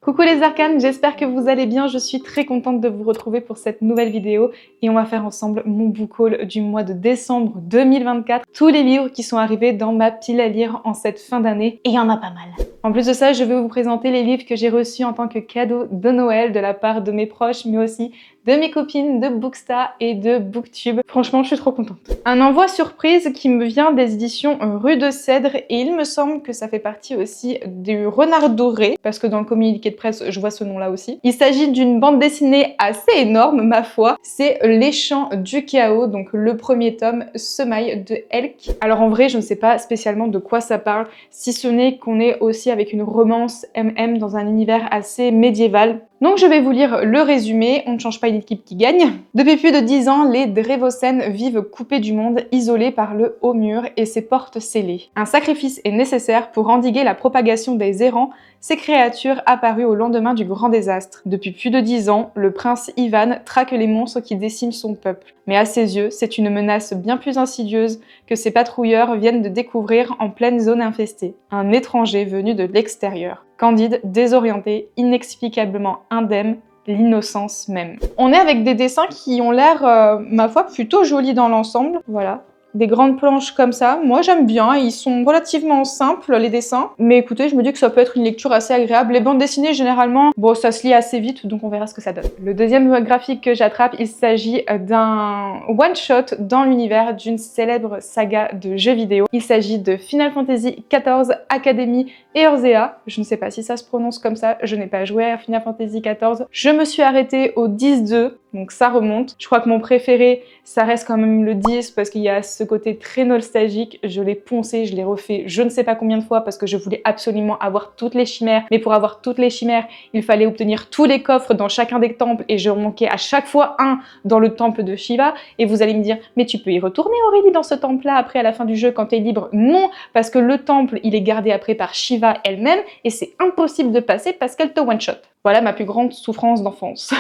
Coucou les arcanes, j'espère que vous allez bien, je suis très contente de vous retrouver pour cette nouvelle vidéo et on va faire ensemble mon book haul du mois de décembre 2024. Tous les livres qui sont arrivés dans ma pile à lire en cette fin d'année et il y en a pas mal. En plus de ça, je vais vous présenter les livres que j'ai reçus en tant que cadeau de Noël de la part de mes proches mais aussi de mes copines de Booksta et de Booktube. Franchement, je suis trop contente. Un envoi surprise qui me vient des éditions Rue de Sèdres et il me semble que ça fait partie aussi du Renard Doré parce que dans le communiqué de presse, je vois ce nom-là aussi. Il s'agit d'une bande dessinée assez énorme, ma foi. C'est Les Chants du Chaos, donc le premier tome, Semaille de Elk. Alors en vrai, je ne sais pas spécialement de quoi ça parle, si ce n'est qu'on est aussi avec une romance MM dans un univers assez médiéval. Donc je vais vous lire le résumé, on ne change pas une équipe qui gagne. Depuis plus de 10 ans, les Drévocènes vivent coupés du monde, isolés par le haut mur et ses portes scellées. Un sacrifice est nécessaire pour endiguer la propagation des errants, ces créatures apparues au lendemain du grand désastre. Depuis plus de 10 ans, le prince Ivan traque les monstres qui déciment son peuple. Mais à ses yeux, c'est une menace bien plus insidieuse que ces patrouilleurs viennent de découvrir en pleine zone infestée. Un étranger venu de l'extérieur. Candide, désorienté, inexplicablement indemne, l'innocence même. On est avec des dessins qui ont l'air, ma foi, plutôt jolis dans l'ensemble. Voilà. Des grandes planches comme ça, moi j'aime bien, ils sont relativement simples les dessins, mais écoutez, je me dis que ça peut être une lecture assez agréable. Les bandes dessinées généralement, bon ça se lit assez vite, donc on verra ce que ça donne. Le deuxième graphique que j'attrape, il s'agit d'un one-shot dans l'univers d'une célèbre saga de jeux vidéo. Il s'agit de Final Fantasy XIV Academy Eorzea, je ne sais pas si ça se prononce comme ça, je n'ai pas joué à Final Fantasy XIV. Je me suis arrêtée au 10-2, donc ça remonte. Je crois que mon préféré, ça reste quand même le 10 parce qu'il y a ce côté très nostalgique. Je l'ai poncé, je l'ai refait je ne sais pas combien de fois parce que je voulais absolument avoir toutes les chimères. Mais pour avoir toutes les chimères, il fallait obtenir tous les coffres dans chacun des temples et je manquais à chaque fois un dans le temple de Shiva. Et vous allez me dire, mais tu peux y retourner Aurélie dans ce temple-là après à la fin du jeu quand tu es libre? Non, parce que le temple, il est gardé après par Shiva elle-même et c'est impossible de passer parce qu'elle te one-shot. Voilà ma plus grande souffrance d'enfance.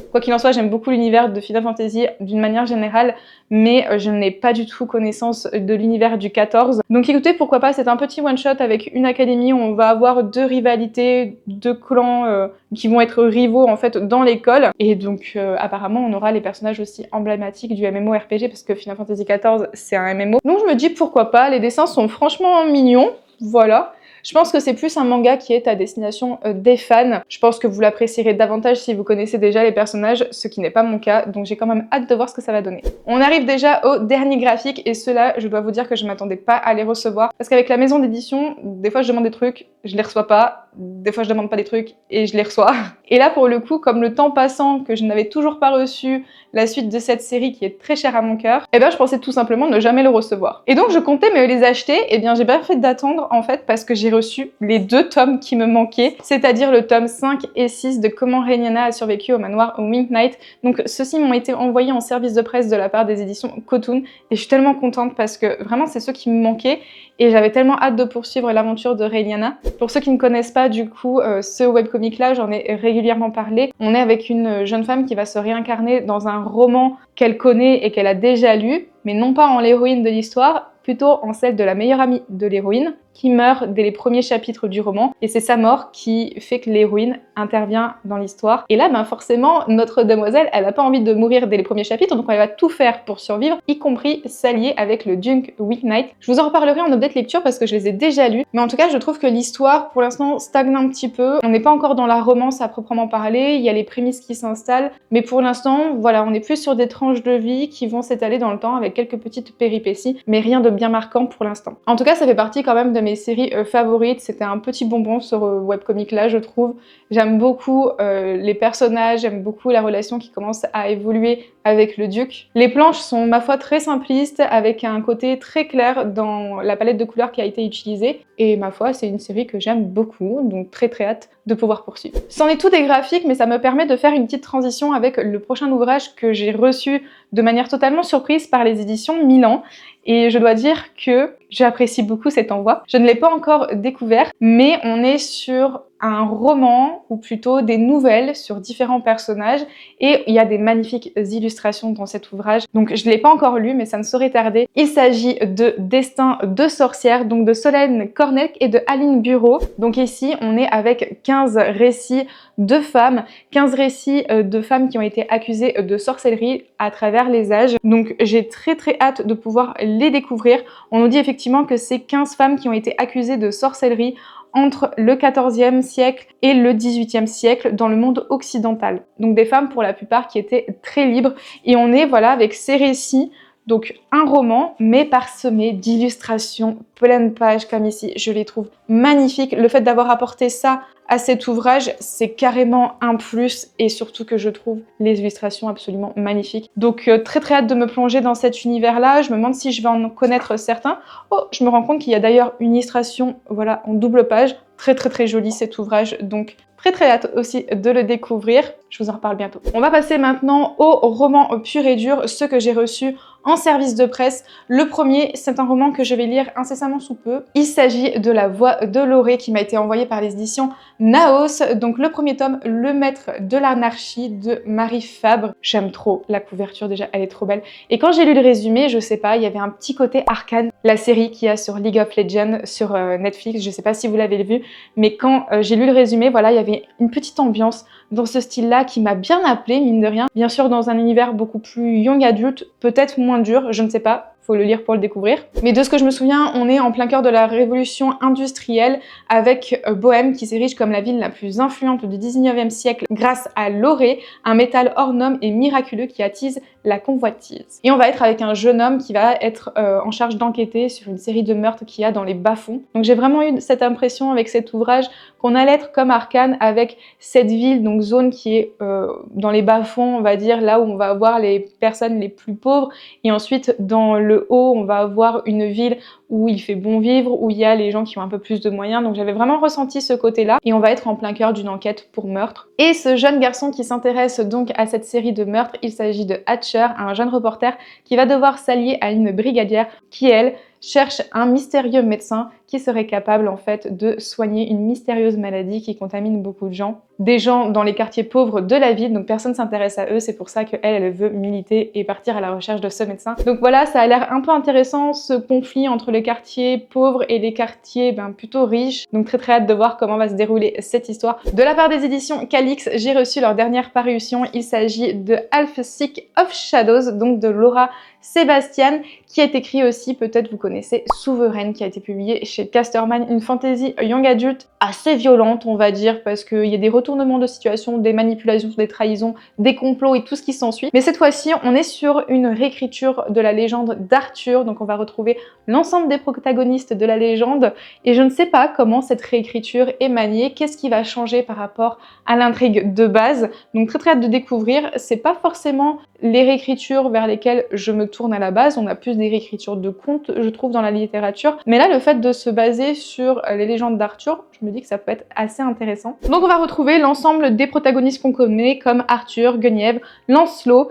Quoi qu'il en soit, j'aime beaucoup l'univers de Final Fantasy d'une manière générale, mais je n'ai pas du tout connaissance de l'univers du 14. Donc écoutez, pourquoi pas, c'est un petit one-shot avec une académie où on va avoir deux rivalités, deux clans qui vont être rivaux en fait dans l'école. Et donc apparemment, on aura les personnages aussi emblématiques du MMORPG parce que Final Fantasy XIV, c'est un MMO. Donc je me dis pourquoi pas, les dessins sont franchement mignons, voilà. Je pense que c'est plus un manga qui est à destination des fans. Je pense que vous l'apprécierez davantage si vous connaissez déjà les personnages, ce qui n'est pas mon cas, donc j'ai quand même hâte de voir ce que ça va donner. On arrive déjà au dernier graphique, et ceux-là, je dois vous dire que je m'attendais pas à les recevoir, parce qu'avec la maison d'édition, des fois je demande des trucs, je les reçois pas, des fois je demande pas des trucs, et je les reçois. Et là, pour le coup, comme le temps passant, que je n'avais toujours pas reçu la suite de cette série qui est très chère à mon cœur, eh bien je pensais tout simplement ne jamais le recevoir. Et donc je comptais me les acheter, et bien j'ai bien fait d'attendre en fait, parce que j'ai reçu les 2 tomes qui me manquaient, c'est-à-dire le tome 5 et 6 de Comment Rhaenyra a survécu au manoir Winged Knight. Donc ceux-ci m'ont été envoyés en service de presse de la part des éditions Kotun et je suis tellement contente parce que vraiment c'est ceux qui me manquaient et j'avais tellement hâte de poursuivre l'aventure de Rhaenyra. Pour ceux qui ne connaissent pas du coup ce webcomic là, j'en ai régulièrement parlé. On est avec une jeune femme qui va se réincarner dans un roman qu'elle connaît et qu'elle a déjà lu, mais non pas en l'héroïne de l'histoire, plutôt en celle de la meilleure amie de l'héroïne, qui meurt dès les premiers chapitres du roman, et c'est sa mort qui fait que l'héroïne intervient dans l'histoire. Et là, ben forcément, notre demoiselle, elle n'a pas envie de mourir dès les premiers chapitres, donc elle va tout faire pour survivre, y compris s'allier avec le Duke Winged Knight. Je vous en reparlerai en update lecture parce que je les ai déjà lus, mais en tout cas, je trouve que l'histoire, pour l'instant, stagne un petit peu. On n'est pas encore dans la romance à proprement parler, il y a les prémices qui s'installent, mais pour l'instant, voilà, on est plus sur des tranches de vie qui vont s'étaler dans le temps avec quelques petites péripéties, mais rien de bien marquant pour l'instant. En tout cas, ça fait partie quand même de mes séries favorites. C'était un petit bonbon ce webcomic là, je trouve. J'aime beaucoup les personnages, j'aime beaucoup la relation qui commence à évoluer avec le duc. Les planches sont ma foi très simplistes avec un côté très clair dans la palette de couleurs qui a été utilisée et ma foi c'est une série que j'aime beaucoup, donc très hâte de pouvoir poursuivre. C'en est tout des graphiques, mais ça me permet de faire une petite transition avec le prochain ouvrage que j'ai reçu de manière totalement surprise par les éditions Milan. Et je dois dire que j'apprécie beaucoup cet envoi. Je ne l'ai pas encore découvert, mais on est sur un roman, ou plutôt des nouvelles sur différents personnages, et il y a des magnifiques illustrations dans cet ouvrage. Donc je ne l'ai pas encore lu, mais ça ne saurait tarder. Il s'agit de Destin de sorcière, donc de Solène Cornec et de Aline Bureau. Donc ici, on est avec 15 récits de femmes, 15 récits de femmes qui ont été accusées de sorcellerie à travers les âges. Donc j'ai très hâte de pouvoir les découvrir. On nous dit effectivement que c'est 15 femmes qui ont été accusées de sorcellerie entre le XIVe siècle et le XVIIIe siècle dans le monde occidental. Donc des femmes pour la plupart qui étaient très libres. Et on est voilà avec ces récits, donc un roman mais parsemé d'illustrations pleines pages comme ici. Je les trouve magnifiques. Le fait d'avoir apporté ça à cet ouvrage, c'est carrément un plus, et surtout que je trouve les illustrations absolument magnifiques. Donc très hâte de me plonger dans cet univers-là. Je me demande si je vais en connaître certains. Oh, je me rends compte qu'il y a d'ailleurs une illustration voilà, en double page. Très jolie cet ouvrage, donc très hâte aussi de le découvrir. Je vous en reparle bientôt. On va passer maintenant au roman pur et dur, ceux que j'ai reçus en service de presse. Le premier, c'est un roman que je vais lire incessamment sous peu. Il s'agit de La Voix de Lorée qui m'a été envoyé par les éditions Naos. Donc le premier tome, Le Maître de l'Anarchie de Marie Fabre. J'aime trop la couverture déjà, elle est trop belle. Et quand j'ai lu le résumé, je sais pas, il y avait un petit côté Arcane, la série qu'il y a sur League of Legends sur Netflix. Je sais pas si vous l'avez vu, mais quand j'ai lu le résumé, voilà, il y avait une petite ambiance dans ce style-là qui m'a bien appelé, mine de rien. Bien sûr, dans un univers beaucoup plus young adulte, peut-être moins dur, je ne sais pas. Faut le lire pour le découvrir. Mais de ce que je me souviens, on est en plein cœur de la révolution industrielle avec Bohème qui s'érige comme la ville la plus influente du 19e siècle grâce à l'orée, un métal hors norme et miraculeux qui attise la convoitise. Et on va être avec un jeune homme qui va être en charge d'enquêter sur une série de meurtres qu'il y a dans les bas-fonds. Donc j'ai vraiment eu cette impression avec cet ouvrage qu'on allait être comme Arcane avec cette ville, donc zone qui est dans les bas-fonds, on va dire, là où on va avoir les personnes les plus pauvres, et ensuite dans le haut, on va avoir une ville où il fait bon vivre, où il y a les gens qui ont un peu plus de moyens. Donc j'avais vraiment ressenti ce côté-là. Et on va être en plein cœur d'une enquête pour meurtre. Et ce jeune garçon qui s'intéresse donc à cette série de meurtres, il s'agit de Hatcher, un jeune reporter qui va devoir s'allier à une brigadière qui, elle, cherche un mystérieux médecin qui serait capable en fait de soigner une mystérieuse maladie qui contamine beaucoup de gens. Des gens dans les quartiers pauvres de la ville, donc personne s'intéresse à eux, c'est pour ça qu'elle, elle veut militer et partir à la recherche de ce médecin. Donc voilà, ça a l'air un peu intéressant ce conflit entre les quartiers pauvres et les quartiers plutôt riches. Donc très hâte de voir comment va se dérouler cette histoire. De la part des éditions Calix, j'ai reçu leur dernière parution. Il s'agit de Half-Sick of Shadows, donc de Laura Sébastien, qui est écrit aussi, peut-être vous connaissez, Souveraine, qui a été publié chez Casterman, une fantasy young adulte assez violente, on va dire, parce qu'il y a des retournements de situation, des manipulations, des trahisons, des complots et tout ce qui s'ensuit. Mais cette fois-ci, on est sur une réécriture de la légende d'Arthur, donc on va retrouver l'ensemble des protagonistes de la légende, et je ne sais pas comment cette réécriture est maniée, qu'est-ce qui va changer par rapport à l'intrigue de base. Donc très hâte de découvrir. C'est pas forcément les réécritures vers lesquelles je me tourne à la base, on a plus des réécritures de contes, je trouve, dans la littérature. Mais là, le fait de se baser sur les légendes d'Arthur, je me dis que ça peut être assez intéressant. Donc on va retrouver l'ensemble des protagonistes qu'on connaît, comme Arthur, Guenièvre, Lancelot,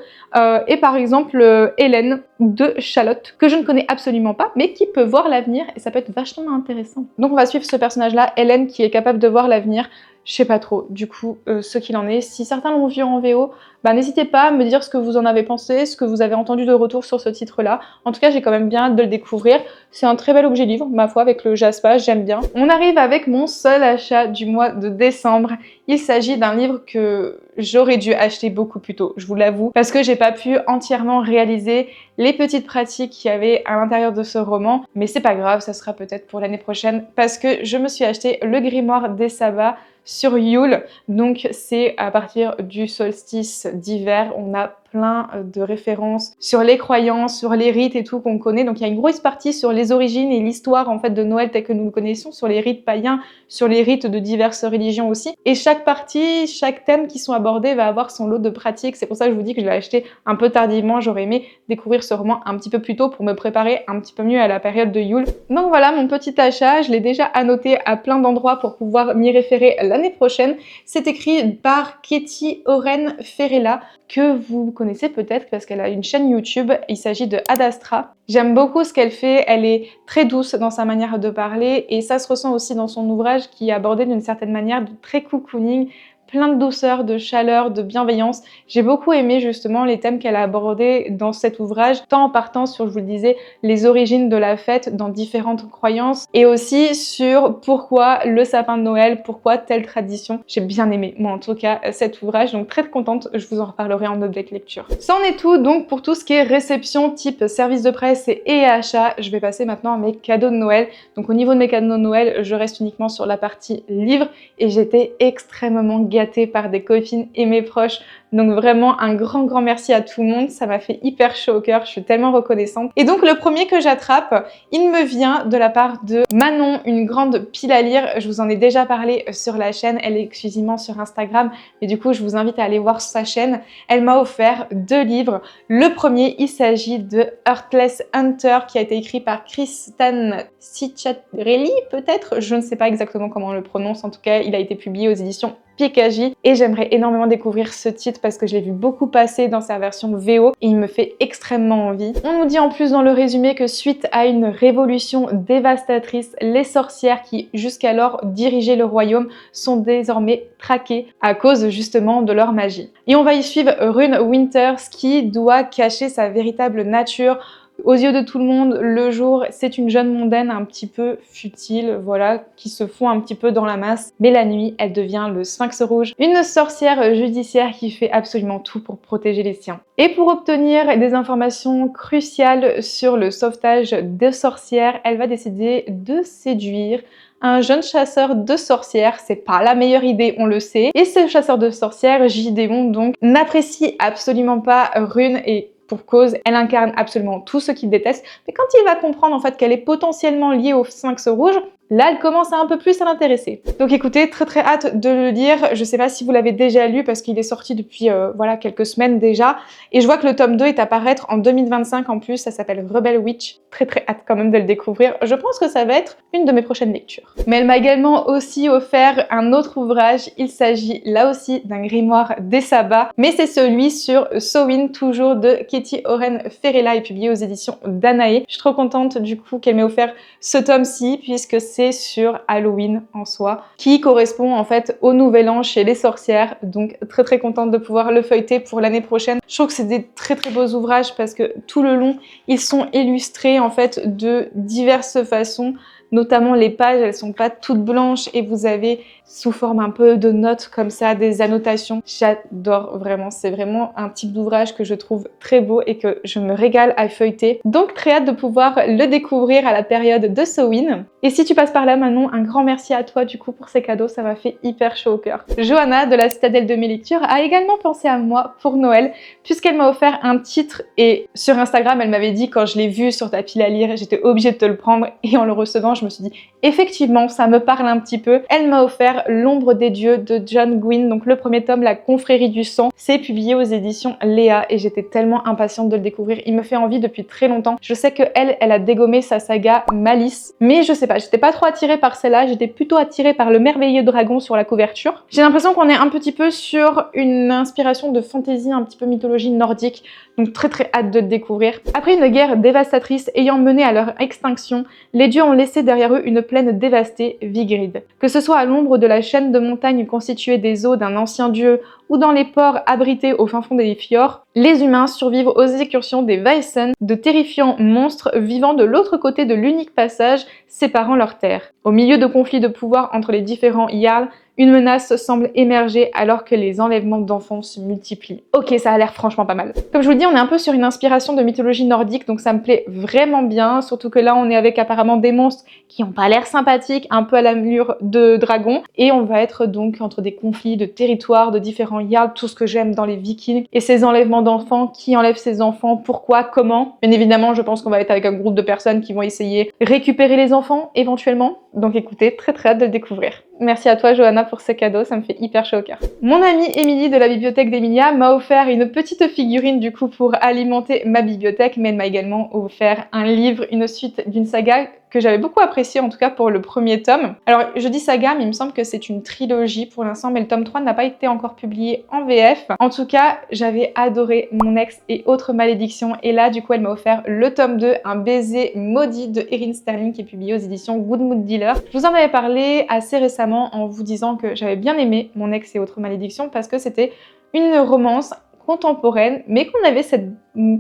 et par exemple Hélène de Chalotte, que je ne connais absolument pas, mais qui peut voir l'avenir, et ça peut être vachement intéressant. Donc on va suivre ce personnage-là, Hélène, qui est capable de voir l'avenir. Je sais pas trop, du coup, ce qu'il en est. Si certains l'ont vu en VO, n'hésitez pas à me dire ce que vous en avez pensé, ce que vous avez entendu de retour sur ce titre-là. En tout cas, j'ai quand même bien hâte de le découvrir. C'est un très bel objet livre, ma foi, avec le Jaspa, j'aime bien. On arrive avec mon seul achat du mois de décembre. Il s'agit d'un livre que j'aurais dû acheter beaucoup plus tôt, je vous l'avoue, parce que j'ai pas pu entièrement réaliser les petites pratiques qu'il y avait à l'intérieur de ce roman, mais c'est pas grave, ça sera peut-être pour l'année prochaine, parce que je me suis acheté le Grimoire des Sabbats sur Yule, donc c'est à partir du solstice d'hiver, on a plein de références sur les croyances, sur les rites et tout qu'on connaît. Donc il y a une grosse partie sur les origines et l'histoire en fait de Noël tel que nous le connaissons, sur les rites païens, sur les rites de diverses religions aussi. Et chaque partie, chaque thème qui sont abordés va avoir son lot de pratiques. C'est pour ça que je vous dis que je l'ai acheté un peu tardivement. J'aurais aimé découvrir ce roman un petit peu plus tôt pour me préparer un petit peu mieux à la période de Yule. Donc voilà mon petit achat, je l'ai déjà annoté à plein d'endroits pour pouvoir m'y référer la l'année prochaine. C'est écrit par Katie Oren Ferrella, que vous connaissez peut-être parce qu'elle a une chaîne YouTube. Il s'agit de Ad Astra. J'aime beaucoup ce qu'elle fait, elle est très douce dans sa manière de parler et ça se ressent aussi dans son ouvrage qui est abordé d'une certaine manière de très cocooning, plein de douceur, de chaleur, de bienveillance. J'ai beaucoup aimé justement les thèmes qu'elle a abordés dans cet ouvrage, tant en partant sur, je vous le disais, les origines de la fête dans différentes croyances et aussi sur pourquoi le sapin de Noël, pourquoi telle tradition. J'ai bien aimé, moi en tout cas, cet ouvrage, donc très contente, je vous en reparlerai en update lecture. Ça en est tout donc pour tout ce qui est réception type service de presse et achat. Je vais passer maintenant à mes cadeaux de Noël. Donc au niveau de mes cadeaux de Noël, je reste uniquement sur la partie livre et j'étais extrêmement gâtée par des copines et mes proches. Donc vraiment un grand merci à tout le monde, ça m'a fait hyper chaud au cœur, je suis tellement reconnaissante. Et donc le premier que j'attrape, il me vient de la part de Manon, une grande pile à lire. Je vous en ai déjà parlé sur la chaîne, elle est exclusivement sur Instagram et du coup je vous invite à aller voir sa chaîne. Elle m'a offert 2 livres. Le premier, il s'agit de Heartless Hunter qui a été écrit par Kristan Cicciarelli peut-être, je ne sais pas exactement comment on le prononce, en tout cas il a été publié aux éditions Pikaji et j'aimerais énormément découvrir ce titre parce que je l'ai vu beaucoup passer dans sa version VO et il me fait extrêmement envie. On nous dit en plus dans le résumé que suite à une révolution dévastatrice, les sorcières qui jusqu'alors dirigeaient le royaume sont désormais traquées à cause justement de leur magie. Et on va y suivre Rune Winters qui doit cacher sa véritable nature. Aux yeux de tout le monde, le jour, c'est une jeune mondaine un petit peu futile, voilà, qui se fond un petit peu dans la masse. Mais la nuit, elle devient le Sphinx rouge, une sorcière judiciaire qui fait absolument tout pour protéger les siens. Et pour obtenir des informations cruciales sur le sauvetage de sorcières, elle va décider de séduire un jeune chasseur de sorcières. C'est pas la meilleure idée, on le sait. Et ce chasseur de sorcières, Gideon, donc, n'apprécie absolument pas Rune et pour cause, elle incarne absolument tout ce qu'il déteste, mais quand il va comprendre en fait qu'elle est potentiellement liée au Sphinx rouge, là elle commence à un peu plus à l'intéresser. Donc écoutez, très hâte de le lire. Je sais pas si vous l'avez déjà lu parce qu'il est sorti depuis voilà quelques semaines déjà, et je vois que le tome 2 est à paraître en 2025 en plus, ça s'appelle Rebel Witch. Très hâte quand même de le découvrir. Je pense que ça va être une de mes prochaines lectures. Mais elle m'a également aussi offert un autre ouvrage. Il s'agit là aussi d'un grimoire des sabbats, mais c'est celui sur Samhain, toujours de Katie Oren Ferrella et publié aux éditions Danae. Je suis trop contente du coup qu'elle m'ait offert ce tome-ci puisque c'est sur Halloween en soi, qui correspond en fait au Nouvel An chez les sorcières. Donc très contente de pouvoir le feuilleter pour l'année prochaine. Je trouve que c'est des très beaux ouvrages parce que tout le long, ils sont illustrés en fait de diverses façons. Notamment les pages, elles sont pas toutes blanches et vous avez sous forme un peu de notes comme ça, des annotations. J'adore vraiment, c'est vraiment un type d'ouvrage que je trouve très beau et que je me régale à feuilleter. Donc très hâte de pouvoir le découvrir à la période de Samhain. Et si tu passes par là Manon, un grand merci à toi du coup pour ces cadeaux, ça m'a fait hyper chaud au cœur. Johanna de la Citadelle de mes lectures a également pensé à moi pour Noël puisqu'elle m'a offert un titre et sur Instagram elle m'avait dit quand je l'ai vu sur ta pile à lire, j'étais obligée de te le prendre et en le recevant je me suis dit effectivement ça me parle un petit peu. Elle m'a offert L'ombre des dieux de John Gwynne, donc le premier tome, La confrérie du sang. C'est publié aux éditions Léa et j'étais tellement impatiente de le découvrir. Il me fait envie depuis très longtemps. Je sais que elle a dégommé sa saga Malice, mais je sais pas, j'étais pas trop attirée par celle-là, j'étais plutôt attirée par le merveilleux dragon sur la couverture. J'ai l'impression qu'on est un petit peu sur une inspiration de fantasy, un petit peu mythologie nordique, donc très hâte de le découvrir. Après une guerre dévastatrice ayant mené à leur extinction, les dieux ont laissé derrière eux une plaine dévastée, Vigrid. Que ce soit à l'ombre de la chaîne de montagnes constituée des os d'un ancien dieu ou dans les ports abrités au fin fond des fjords, les humains survivent aux excursions des Vaesen, de terrifiants monstres vivant de l'autre côté de l'unique passage séparant leurs terres. Au milieu de conflits de pouvoir entre les différents Jarls, une menace semble émerger alors que les enlèvements d'enfants se multiplient. Ok, ça a l'air franchement pas mal. Comme je vous le dis, on est un peu sur une inspiration de mythologie nordique, donc ça me plaît vraiment bien, surtout que là on est avec apparemment des monstres qui ont pas l'air sympathiques, un peu à l'allure de dragons, et on va être donc entre des conflits de territoires, de différents Jarls, tout ce que j'aime dans les Vikings, et ces enlèvements d'enfants, qui enlèvent ces enfants, pourquoi, comment. Bien évidemment, je pense qu'on va être avec un groupe de personnes qui vont essayer de récupérer les enfants, éventuellement. Donc écoutez, très hâte de le découvrir. Merci à toi Johanna pour ce cadeau, ça me fait hyper chaud au cœur. Mon amie Émilie de la bibliothèque d'Emilia m'a offert une petite figurine du coup pour alimenter ma bibliothèque, mais elle m'a également offert un livre, une suite d'une saga que j'avais beaucoup apprécié en tout cas pour le premier tome. Alors je dis saga mais il me semble que c'est une trilogie pour l'instant, mais le tome 3 n'a pas été encore publié en VF. En tout cas, j'avais adoré Mon ex et autres malédictions et là du coup elle m'a offert le tome 2, Un baiser maudit de Erin Sterling qui est publié aux éditions Good Mood Dealer. Je vous en avais parlé assez récemment en vous disant que j'avais bien aimé Mon ex et autres malédictions parce que c'était une romance contemporaine, mais qu'on avait cette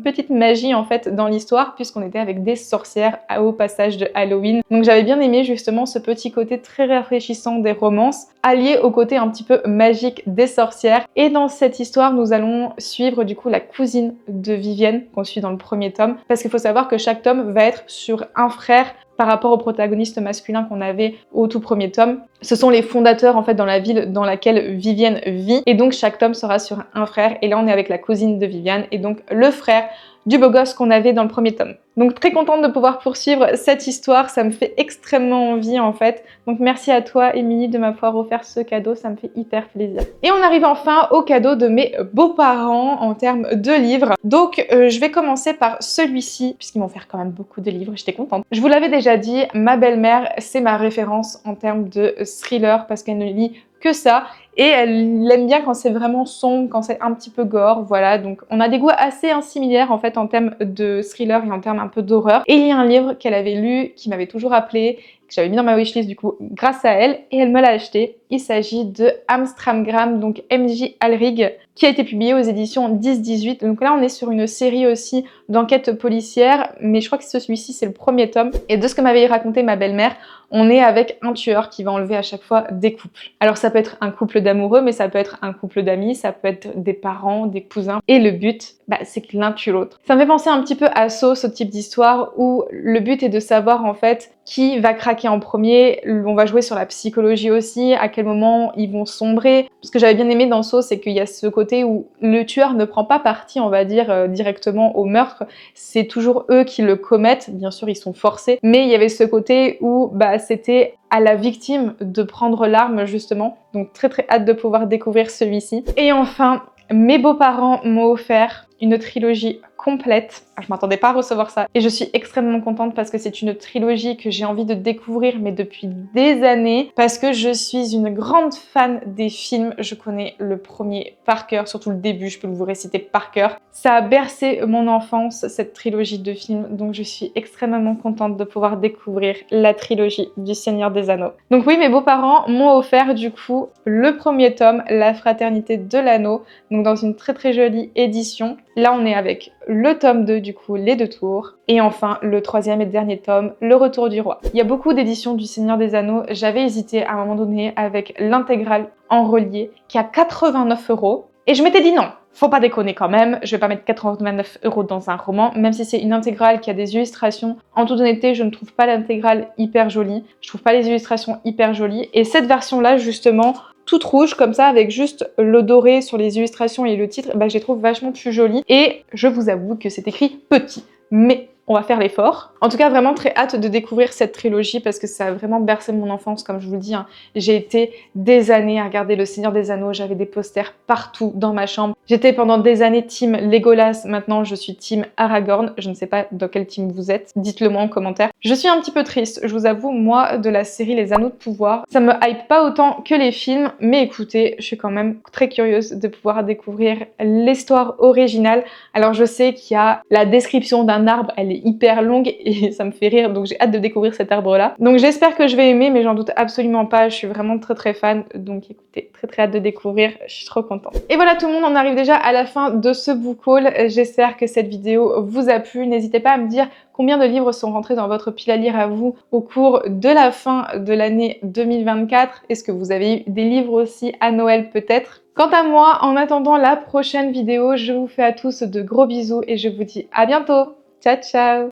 petite magie en fait dans l'histoire puisqu'on était avec des sorcières au passage de Halloween. Donc j'avais bien aimé justement ce petit côté très rafraîchissant des romances, allié au côté un petit peu magique des sorcières. Et dans cette histoire, nous allons suivre du coup la cousine de Vivienne qu'on suit dans le premier tome, parce qu'il faut savoir que chaque tome va être sur un frère par rapport au protagoniste masculin qu'on avait au tout premier tome. Ce sont les fondateurs en fait dans la ville dans laquelle Vivienne vit et donc chaque tome sera sur un frère et là on est avec la cousine de Vivienne et donc le frère du beau gosse qu'on avait dans le premier tome. Donc très contente de pouvoir poursuivre cette histoire, ça me fait extrêmement envie en fait. Donc merci à toi Émilie de m'avoir offert ce cadeau, ça me fait hyper plaisir. Et on arrive enfin au cadeau de mes beaux-parents en termes de livres. Donc je vais commencer par celui-ci, puisqu'ils m'ont offert quand même beaucoup de livres, j'étais contente. Je vous l'avais déjà dit, ma belle-mère, c'est ma référence en termes de thriller parce qu'elle ne lit que ça et elle aime bien quand c'est vraiment sombre, quand c'est un petit peu gore, voilà. Donc on a des goûts assez similaires en fait en termes de thriller et en termes un peu d'horreur. Et il y a un livre qu'elle avait lu, qui m'avait toujours appelé, que j'avais mis dans ma wishlist du coup grâce à elle et elle me l'a acheté. Il s'agit de Amstramgram, donc MJ Alrig, qui a été publié aux éditions 10-18. Donc là on est sur une série aussi d'enquêtes policières, mais je crois que celui-ci c'est le premier tome. Et de ce que m'avait raconté ma belle-mère, on est avec un tueur qui va enlever à chaque fois des couples. Alors ça peut être un couple d'amoureux, mais ça peut être un couple d'amis, ça peut être des parents, des cousins. Et le but, c'est que l'un tue l'autre. Ça me fait penser un petit peu à Saw, ce type d'histoire où le but est de savoir en fait qui va craquer en premier. On va jouer sur la psychologie aussi, à quel moment ils vont sombrer. Ce que j'avais bien aimé dans Saw, c'est qu'il y a ce côté où le tueur ne prend pas parti, on va dire, directement au meurtre. C'est toujours eux qui le commettent. Bien sûr, ils sont forcés. Mais il y avait ce côté où c'était à la victime de prendre l'arme justement. Donc très hâte de pouvoir découvrir celui-ci. Et enfin, mes beaux-parents m'ont offert une trilogie complète. Je m'attendais pas à recevoir ça et je suis extrêmement contente parce que c'est une trilogie que j'ai envie de découvrir mais depuis des années parce que je suis une grande fan des films. Je connais le premier par cœur, surtout le début, je peux vous réciter par cœur. Ça a bercé mon enfance, cette trilogie de films, donc je suis extrêmement contente de pouvoir découvrir la trilogie du Seigneur des Anneaux. Donc oui, mes beaux-parents m'ont offert du coup le premier tome, La Fraternité de l'Anneau, donc dans une très jolie édition. Là on est avec le tome 2 du coup, Les Deux Tours, et enfin le troisième et dernier tome, Le Retour du Roi. Il y a beaucoup d'éditions du Seigneur des Anneaux, j'avais hésité à un moment donné avec l'intégrale en relié qui a 89 €, et je m'étais dit non, faut pas déconner quand même, je vais pas mettre 89 € dans un roman, même si c'est une intégrale qui a des illustrations. En toute honnêteté, je ne trouve pas l'intégrale hyper jolie, je trouve pas les illustrations hyper jolies, et cette version-là justement, toute rouge comme ça avec juste le doré sur les illustrations et le titre, je les trouve vachement plus jolies et je vous avoue que c'est écrit petit, mais on va faire l'effort. En tout cas, vraiment très hâte de découvrir cette trilogie parce que ça a vraiment bercé mon enfance, comme je vous le dis. J'ai été des années à regarder Le Seigneur des Anneaux, j'avais des posters partout dans ma chambre. J'étais pendant des années team Legolas, maintenant je suis team Aragorn. Je ne sais pas dans quel team vous êtes, dites-le moi en commentaire. Je suis un petit peu triste, je vous avoue, moi, de la série Les Anneaux de Pouvoir. Ça me hype pas autant que les films, mais écoutez, je suis quand même très curieuse de pouvoir découvrir l'histoire originale. Alors je sais qu'il y a la description d'un arbre, elle est hyper longue et ça me fait rire, donc j'ai hâte de découvrir cet arbre là. Donc j'espère que je vais aimer, mais j'en doute absolument pas, je suis vraiment très fan, donc écoutez, très hâte de découvrir, je suis trop contente. Et voilà tout le monde, on arrive déjà à la fin de ce book haul, j'espère que cette vidéo vous a plu, n'hésitez pas à me dire combien de livres sont rentrés dans votre pile à lire à vous au cours de la fin de l'année 2024. Est-ce que vous avez eu des livres aussi à Noël peut-être? Quant à moi, en attendant la prochaine vidéo, je vous fais à tous de gros bisous et je vous dis à bientôt. Ciao ciao!